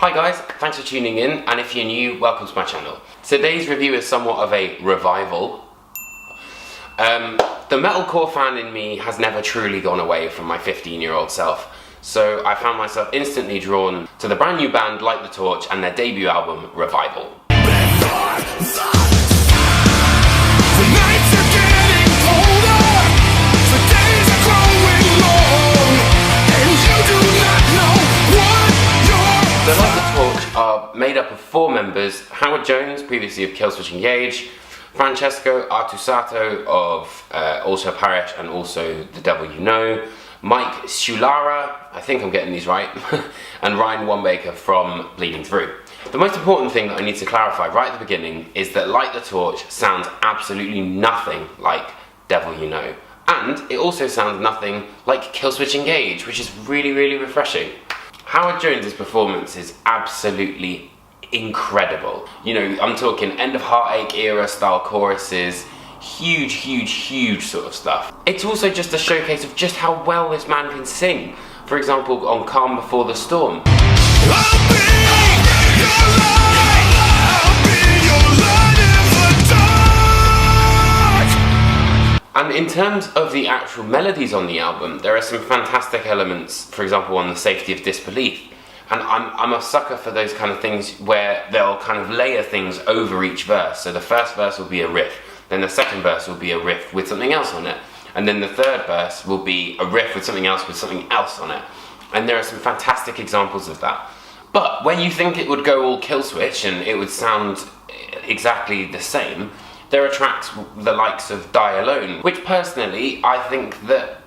Hi guys, thanks for tuning in, and if you're new, welcome to my channel. Today's review is somewhat of a revival. The metalcore fan in me has never truly gone away from my 15-year-old self, so I found myself instantly drawn to the brand new band Light the Torch and their debut album, Revival. The Light the Torch are made up of 4 members: Howard Jones, previously of Killswitch Engage, Francesco Artusato of also Parish and also The Devil You Know, Mike Sciullara, I think I'm getting these right, and Ryan Wambaker from Bleeding Through. The most important thing that I need to clarify right at the beginning is that Light the Torch sounds absolutely nothing like Devil You Know, and it also sounds nothing like Killswitch Engage, which is really, really refreshing. Howard Jones' performance is absolutely incredible. You know, I'm talking End of Heartache era style choruses, huge sort of stuff. It's also just a showcase of just how well this man can sing. For example, on Calm Before the Storm. And in terms of the actual melodies on the album, there are some fantastic elements, for example on The Safety of Disbelief. And I'm a sucker for those kind of things where they'll kind of layer things over each verse. So the first verse will be a riff, then the second verse will be a riff with something else on it, and then the third verse will be a riff with something else on it. And there are some fantastic examples of that. But when you think it would go all Killswitch and it would sound exactly the same, there are tracks the likes of Die Alone, which personally I think that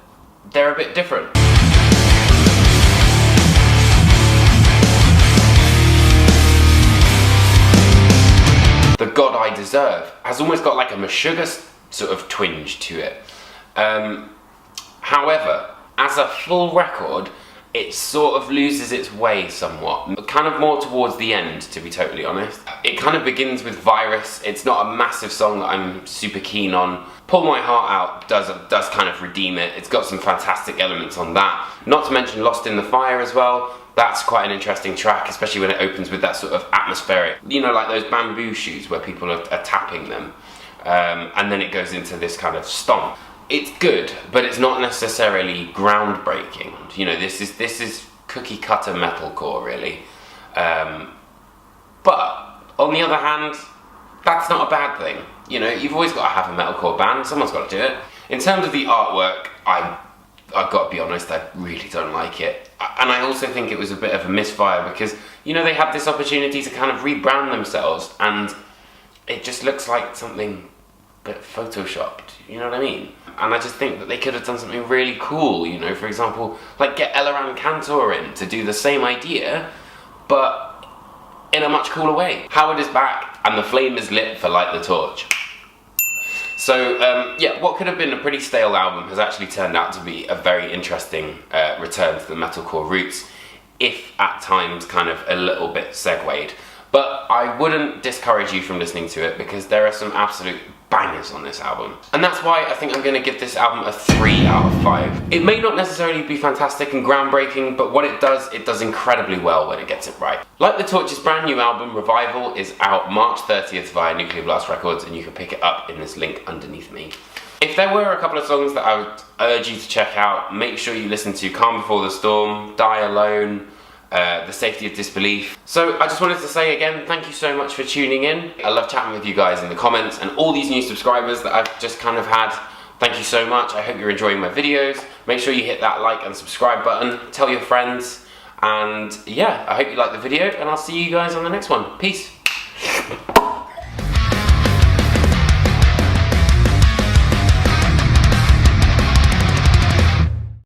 they're a bit different. The God I Deserve has almost got like a Meshuggah sort of twinge to it. However, as a full record, it sort of loses its way somewhat, kind of more towards the end, to be totally honest. It kind of begins with Virus. It's not a massive song that I'm super keen on. Pull My Heart Out does kind of redeem it. It's got some fantastic elements on that. Not to mention Lost in the Fire as well. That's quite an interesting track, especially when it opens with that sort of atmospheric, you know, like those bamboo shoes where people are tapping them. And then it goes into this kind of stomp. It's good, but it's not necessarily groundbreaking. You know, this is cookie cutter metalcore, really. But on the other hand, that's not a bad thing. You know, you've always got to have a metalcore band. Someone's got to do it. In terms of the artwork, I've got to be honest, I really don't like it. And I also think it was a bit of a misfire because, you know, they had this opportunity to kind of rebrand themselves and it just looks like something a bit photoshopped, you know what I mean? And I just think that they could have done something really cool, you know, for example, like get Eleran Kantor in to do the same idea, but in a much cooler way. Howard is back and the flame is lit for Light the Torch. So, yeah, what could have been a pretty stale album has actually turned out to be a very interesting return to the metalcore roots, if at times kind of a little bit segued. But I wouldn't discourage you from listening to it because there are some absolute bangers on this album. And that's why I think I'm going to give this album a 3 out of 5. It may not necessarily be fantastic and groundbreaking, but what it does incredibly well when it gets it right. Light the Torch's brand new album, Revival, is out March 30th via Nuclear Blast Records, and you can pick it up in this link underneath me. If there were a couple of songs that I would urge you to check out, make sure you listen to Calm Before the Storm, Die Alone, The Safety of Disbelief. So I just wanted to say again, thank you so much for tuning in. I love chatting with you guys in the comments, and all these new subscribers that I've just kind of had, thank you so much. I hope you're enjoying my videos. Make sure you hit that like and subscribe button, tell your friends, and yeah, I hope you liked the video, and I'll see you guys on the next one. Peace.